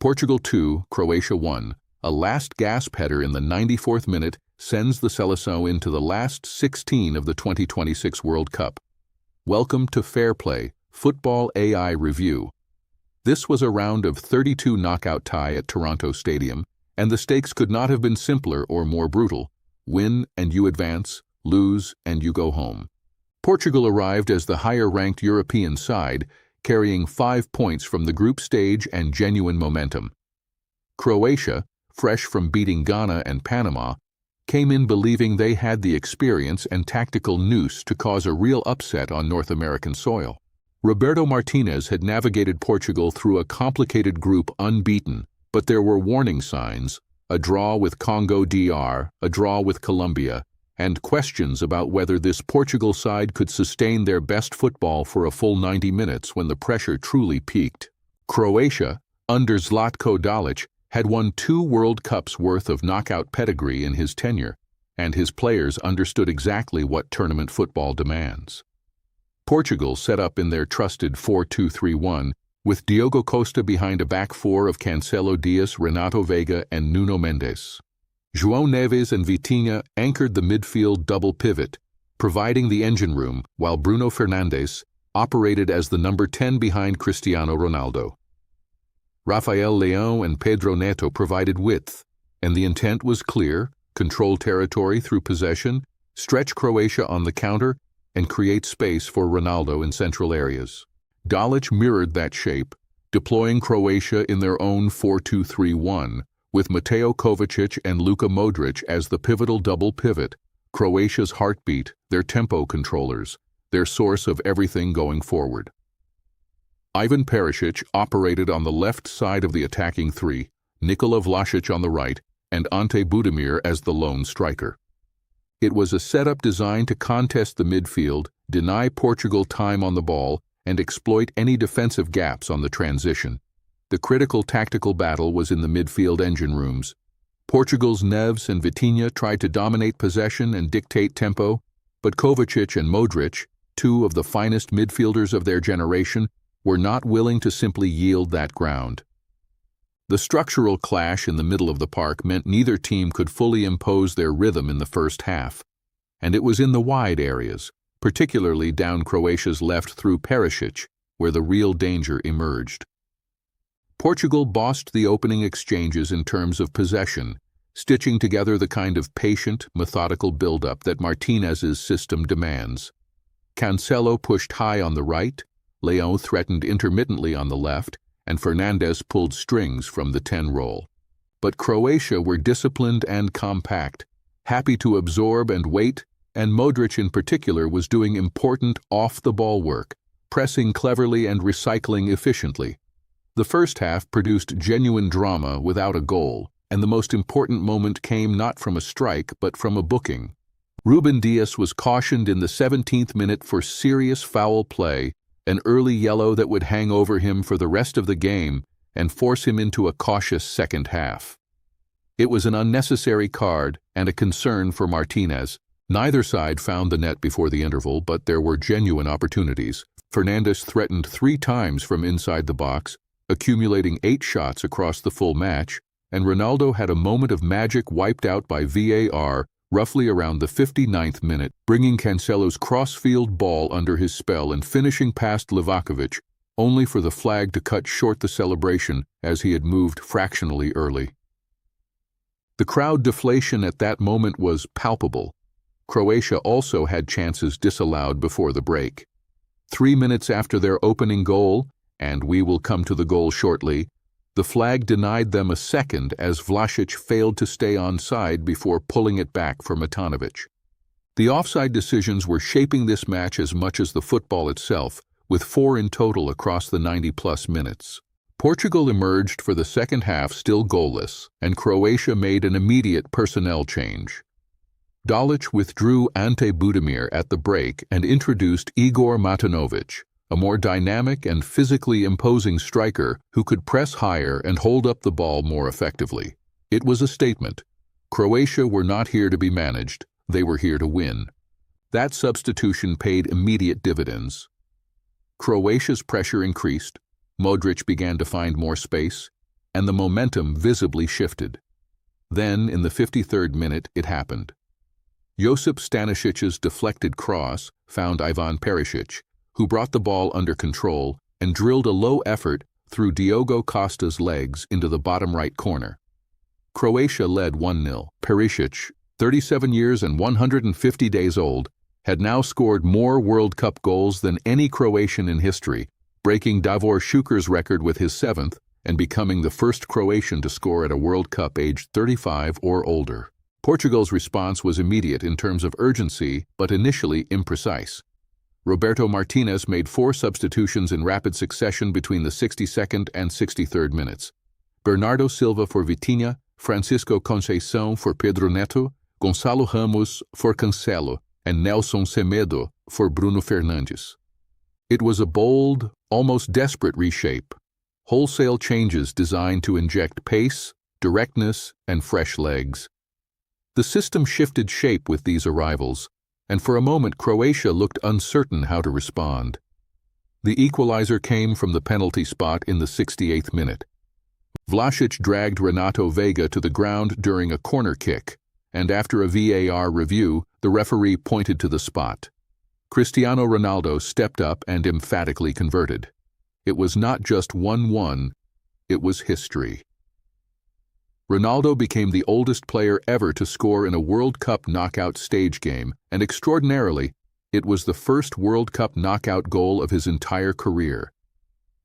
Portugal 2, Croatia 1. A last gasp header in the 94th minute sends the Seleção into the last 16 of the 2026 World Cup. Welcome to FairPlay, Football AI Review. This was a round of 32 knockout tie at Toronto Stadium, and the stakes could not have been simpler or more brutal. Win and you advance, lose and you go home. Portugal arrived as the higher-ranked European side, carrying 5 points from the group stage and genuine momentum. Croatia, fresh from beating Ghana and Panama, came in believing they had the experience and tactical nous to cause a real upset on North American soil. Roberto Martinez had navigated Portugal through a complicated group unbeaten, but there were warning signs: a draw with Congo DR, a draw with Colombia, and questions about whether this Portugal side could sustain their best football for a full 90 minutes when the pressure truly peaked. Croatia, under Zlatko Dalic, had won 2 World Cups worth of knockout pedigree in his tenure, and his players understood exactly what tournament football demands. Portugal set up in their trusted 4-2-3-1, with Diogo Costa behind a back four of Cancelo, Dias, Renato Veiga, and Nuno Mendes. João Neves and Vitinha anchored the midfield double pivot, providing the engine room, while Bruno Fernandes operated as the number 10 behind Cristiano Ronaldo. Rafael Leão and Pedro Neto provided width, and the intent was clear: control territory through possession, stretch Croatia on the counter, and create space for Ronaldo in central areas. Dalic mirrored that shape, deploying Croatia in their own 4-2-3-1, with Mateo Kovacic and Luka Modric as the pivotal double pivot, Croatia's heartbeat, their tempo controllers, their source of everything going forward. Ivan Perisic operated on the left side of the attacking three, Nikola Vlasic on the right, and Ante Budimir as the lone striker. It was a setup designed to contest the midfield, deny Portugal time on the ball, and exploit any defensive gaps on the transition. The critical tactical battle was in the midfield engine rooms. Portugal's Neves and Vitinha tried to dominate possession and dictate tempo, but Kovacic and Modric, 2 of the finest midfielders of their generation, were not willing to simply yield that ground. The structural clash in the middle of the park meant neither team could fully impose their rhythm in the first half, and it was in the wide areas, particularly down Croatia's left through Perisic, where the real danger emerged. Portugal bossed the opening exchanges in terms of possession, stitching together the kind of patient, methodical build-up that Martinez's system demands. Cancelo pushed high on the right, Leão threatened intermittently on the left, and Fernandes pulled strings from the 10 role. But Croatia were disciplined and compact, happy to absorb and wait, and Modric in particular was doing important off-the-ball work, pressing cleverly and recycling efficiently. The first half produced genuine drama without a goal, and the most important moment came not from a strike but from a booking. Ruben Dias was cautioned in the 17th minute for serious foul play, an early yellow that would hang over him for the rest of the game and force him into a cautious second half. It was an unnecessary card and a concern for Martinez. Neither side found the net before the interval, but there were genuine opportunities. Fernandes threatened 3 times from inside the box, accumulating 8 shots across the full match, and Ronaldo had a moment of magic wiped out by VAR roughly around the 59th minute, bringing Cancelo's cross-field ball under his spell and finishing past Livakovic, only for the flag to cut short the celebration as he had moved fractionally early. The crowd deflation at that moment was palpable. Croatia also had chances disallowed before the break. 3 minutes after their opening goal, and we will come to the goal shortly, the flag denied them a second as Vlasic failed to stay onside before pulling it back for Matanovic. The offside decisions were shaping this match as much as the football itself, with 4 in total across the 90-plus minutes. Portugal emerged for the second half still goalless, and Croatia made an immediate personnel change. Dalic withdrew Ante Budimir at the break and introduced Igor Matanovic, a more dynamic and physically imposing striker who could press higher and hold up the ball more effectively. It was a statement. Croatia were not here to be managed, they were here to win. That substitution paid immediate dividends. Croatia's pressure increased, Modric began to find more space, and the momentum visibly shifted. Then, in the 53rd minute, it happened. Josip Stanishic's deflected cross found Ivan Perisic, who brought the ball under control and drilled a low effort through Diogo Costa's legs into the bottom right corner. Croatia led 1-0. Perisic, 37 years and 150 days old, had now scored more World Cup goals than any Croatian in history, breaking Davor Šuker's record with his 7th and becoming the first Croatian to score at a World Cup aged 35 or older. Portugal's response was immediate in terms of urgency, but initially imprecise. Roberto Martinez made 4 substitutions in rapid succession between the 62nd and 63rd minutes. Bernardo Silva for Vitinha, Francisco Conceição for Pedro Neto, Gonçalo Ramos for Cancelo, and Nelson Semedo for Bruno Fernandes. It was a bold, almost desperate reshape. Wholesale changes designed to inject pace, directness, and fresh legs. The system shifted shape with these arrivals, and for a moment Croatia looked uncertain how to respond. The equalizer came from the penalty spot in the 68th minute. Vlasic dragged Renato Veiga to the ground during a corner kick, and after a VAR review, the referee pointed to the spot. Cristiano Ronaldo stepped up and emphatically converted. It was not just 1-1, it was history. Ronaldo became the oldest player ever to score in a World Cup knockout stage game, and extraordinarily, it was the first World Cup knockout goal of his entire career.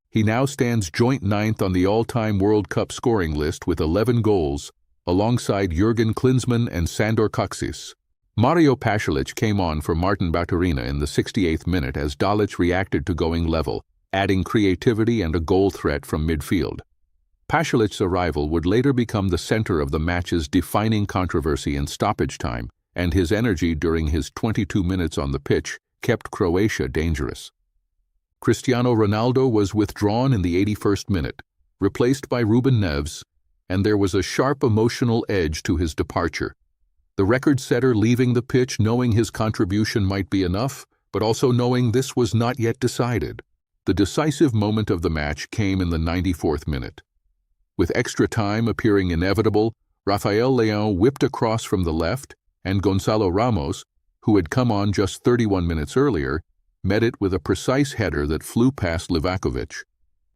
He now stands joint 9th on the all-time World Cup scoring list with 11 goals, alongside Jurgen Klinsmann and Sandor Kocsis. Mario Pasalic came on for Martin Baturina in the 68th minute as Dalic reacted to going level, adding creativity and a goal threat from midfield. Pasalic's arrival would later become the center of the match's defining controversy in stoppage time, and his energy during his 22 minutes on the pitch kept Croatia dangerous. Cristiano Ronaldo was withdrawn in the 81st minute, replaced by Ruben Neves, and there was a sharp emotional edge to his departure. The record setter leaving the pitch knowing his contribution might be enough, but also knowing this was not yet decided. The decisive moment of the match came in the 94th minute. With extra time appearing inevitable, Rafael Leão whipped a cross from the left, and Gonçalo Ramos, who had come on just 31 minutes earlier, met it with a precise header that flew past Livakovic.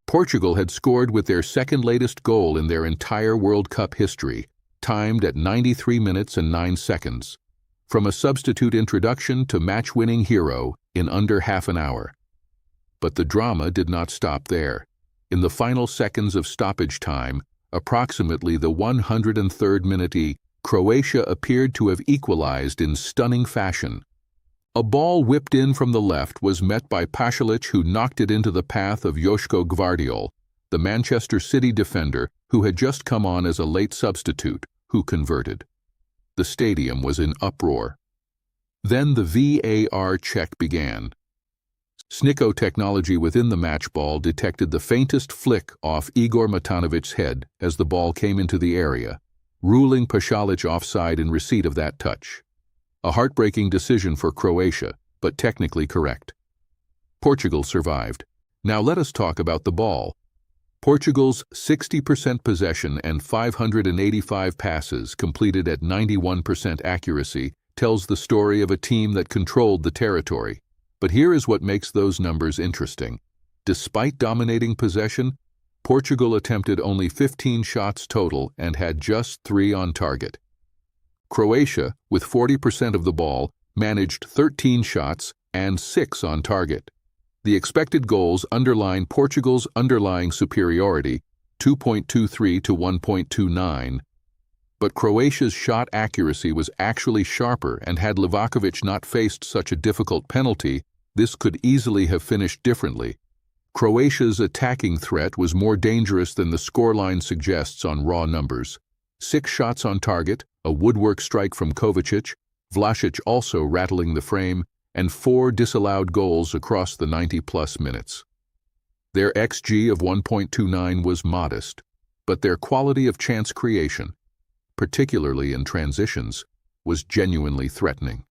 Portugal had scored with their second latest goal in their entire World Cup history, timed at 93 minutes and 9 seconds, from a substitute introduction to match-winning hero in under half an hour. But the drama did not stop there. In the final seconds of stoppage time, approximately the 103rd minute, Croatia appeared to have equalized in stunning fashion. A ball whipped in from the left was met by Pasalic, who knocked it into the path of Joško Gvardiol, the Manchester City defender who had just come on as a late substitute, who converted. The stadium was in uproar. Then the VAR check began. SNICO technology within the match ball detected the faintest flick off Igor Matanovic's head as the ball came into the area, ruling Pasalic offside in receipt of that touch. A heartbreaking decision for Croatia, but technically correct. Portugal survived. Now let us talk about the ball. Portugal's 60% possession and 585 passes completed at 91% accuracy tells the story of a team that controlled the territory. But here is what makes those numbers interesting. Despite dominating possession, Portugal attempted only 15 shots total and had just 3 on target. Croatia, with 40% of the ball, managed 13 shots and 6 on target. The expected goals underline Portugal's underlying superiority, 2.23 to 1.29, but Croatia's shot accuracy was actually sharper, and had Livakovic not faced such a difficult penalty, this could easily have finished differently. Croatia's attacking threat was more dangerous than the scoreline suggests on raw numbers. 6 shots on target, a woodwork strike from Kovacic, Vlasic also rattling the frame, and 4 disallowed goals across the 90-plus minutes. Their XG of 1.29 was modest, but their quality of chance creation, particularly in transitions, was genuinely threatening.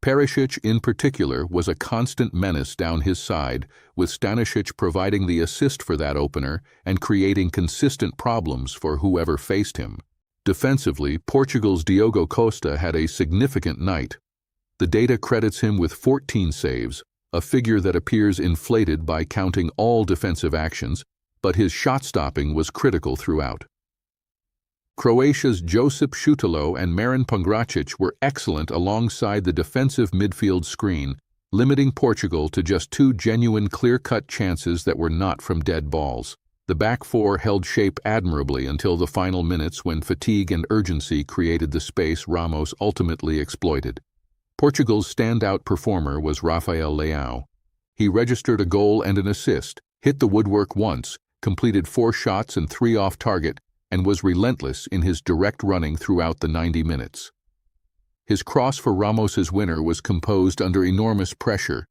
Perisic, in particular, was a constant menace down his side, with Stanisic providing the assist for that opener and creating consistent problems for whoever faced him. Defensively, Portugal's Diogo Costa had a significant night. The data credits him with 14 saves, a figure that appears inflated by counting all defensive actions, but his shot-stopping was critical throughout. Croatia's Josip Šutalo and Marin Pongracic were excellent alongside the defensive midfield screen, limiting Portugal to just 2 genuine clear-cut chances that were not from dead balls. The back four held shape admirably until the final minutes when fatigue and urgency created the space Ramos ultimately exploited. Portugal's standout performer was Rafael Leão. He registered a goal and an assist, hit the woodwork once, completed 4 shots and 3 off target, and was relentless in his direct running throughout the 90 minutes. His cross for Ramos's winner was composed under enormous pressure.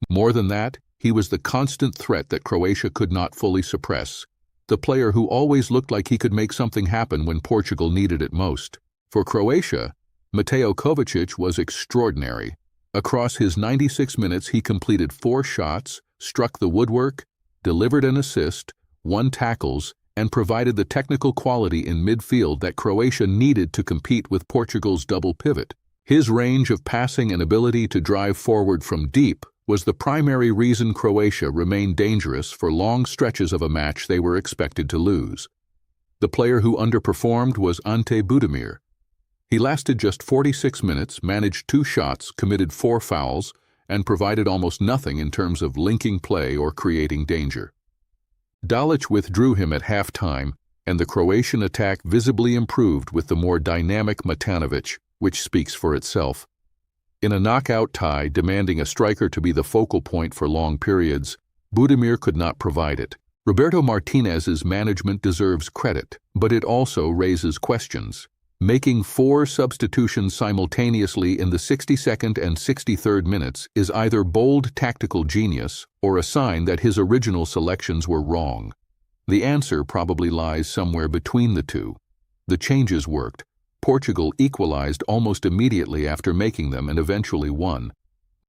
More than that, he was the constant threat that Croatia could not fully suppress, the player who always looked like he could make something happen when Portugal needed it most. For Croatia, Mateo Kovacic was extraordinary. Across his 96 minutes, he completed 4 shots, struck the woodwork, delivered an assist, 1 tackles, and provided the technical quality in midfield that Croatia needed to compete with Portugal's double pivot. His range of passing and ability to drive forward from deep was the primary reason Croatia remained dangerous for long stretches of a match they were expected to lose. The player who underperformed was Ante Budimir. He lasted just 46 minutes, managed 2 shots, committed 4 fouls, and provided almost nothing in terms of linking play or creating danger. Dalic withdrew him at halftime, and the Croatian attack visibly improved with the more dynamic Matanovic, which speaks for itself. In a knockout tie demanding a striker to be the focal point for long periods, Budimir could not provide it. Roberto Martinez's management deserves credit, but it also raises questions. Making 4 substitutions simultaneously in the 62nd and 63rd minutes is either bold tactical genius or a sign that his original selections were wrong. The answer probably lies somewhere between the two. The changes worked. Portugal equalized almost immediately after making them and eventually won.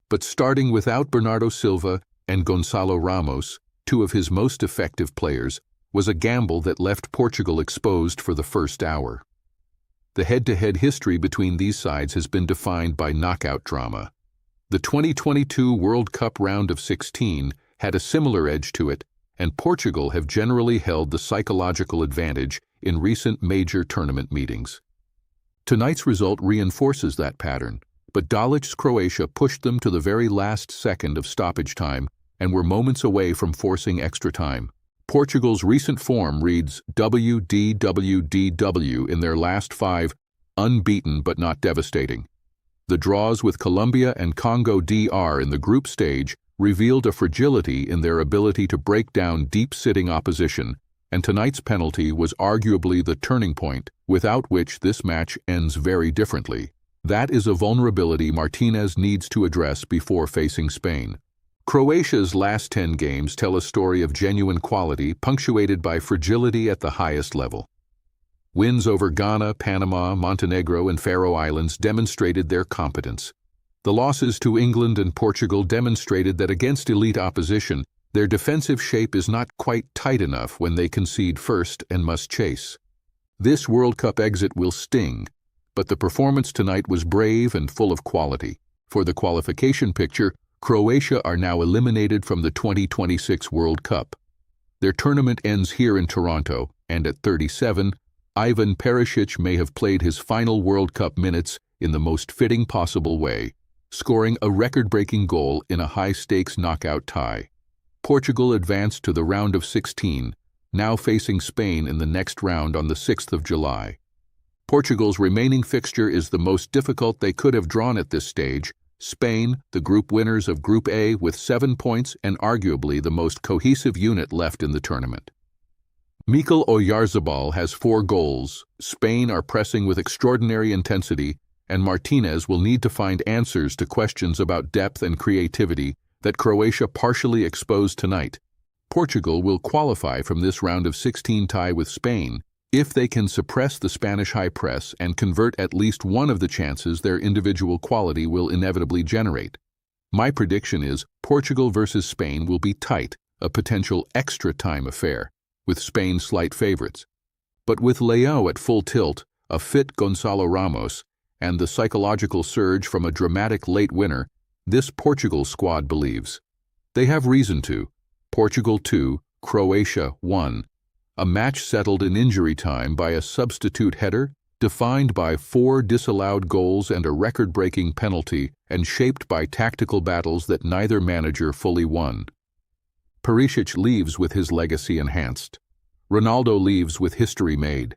But starting without Bernardo Silva and Gonçalo Ramos, 2 of his most effective players, was a gamble that left Portugal exposed for the first hour. The head-to-head history between these sides has been defined by knockout drama. The 2022 World Cup round of 16 had a similar edge to it, and Portugal have generally held the psychological advantage in recent major tournament meetings. Tonight's result reinforces that pattern, but Dalic's Croatia pushed them to the very last second of stoppage time and were moments away from forcing extra time. Portugal's recent form reads WDWDW in their last 5, unbeaten but not devastating. The draws with Colombia and Congo DR in the group stage revealed a fragility in their ability to break down deep-sitting opposition, and tonight's penalty was arguably the turning point, without which this match ends very differently. That is a vulnerability Martinez needs to address before facing Spain. Croatia's last 10 games tell a story of genuine quality punctuated by fragility at the highest level. Wins over Ghana, Panama, Montenegro, and Faroe Islands demonstrated their competence. The losses to England and Portugal demonstrated that against elite opposition, their defensive shape is not quite tight enough when they concede first and must chase. This World Cup exit will sting, but the performance tonight was brave and full of quality. For the qualification picture, Croatia are now eliminated from the 2026 World Cup. Their tournament ends here in Toronto, and at 37, Ivan Perisic may have played his final World Cup minutes in the most fitting possible way, scoring a record-breaking goal in a high-stakes knockout tie. Portugal advanced to the round of 16, now facing Spain in the next round on the 6th of July. Portugal's remaining fixture is the most difficult they could have drawn at this stage. Spain, the group winners of Group A with 7 points and arguably the most cohesive unit left in the tournament. Mikel Oyarzabal has 4 goals, Spain are pressing with extraordinary intensity, and Martinez will need to find answers to questions about depth and creativity that Croatia partially exposed tonight. Portugal will qualify from this round of 16 tie with Spain If they can suppress the Spanish high press and convert at least one of the chances their individual quality will inevitably generate. My prediction is Portugal versus Spain will be tight, a potential extra-time affair, with Spain slight favorites. But with Leo at full tilt, a fit Gonzalo Ramos, and the psychological surge from a dramatic late winner, this Portugal squad believes. They have reason to. Portugal 2, Croatia 1. A match settled in injury time by a substitute header, defined by 4 disallowed goals and a record-breaking penalty, and shaped by tactical battles that neither manager fully won. Perisic leaves with his legacy enhanced. Ronaldo leaves with history made.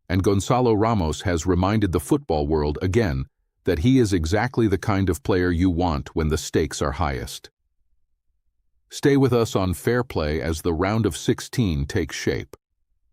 And Gonzalo Ramos has reminded the football world again that he is exactly the kind of player you want when the stakes are highest. Stay with us on FairPlay as the round of 16 takes shape.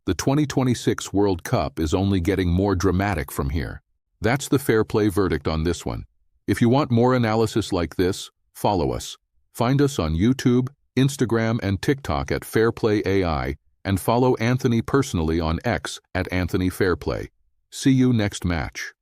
The 2026 World Cup is only getting more dramatic from here. That's the FairPlay verdict on this one. If you want more analysis like this, follow us. Find us on YouTube, Instagram, and TikTok at FairPlay AI, and follow Anthony personally on X at Anthony FairPlay. See you next match.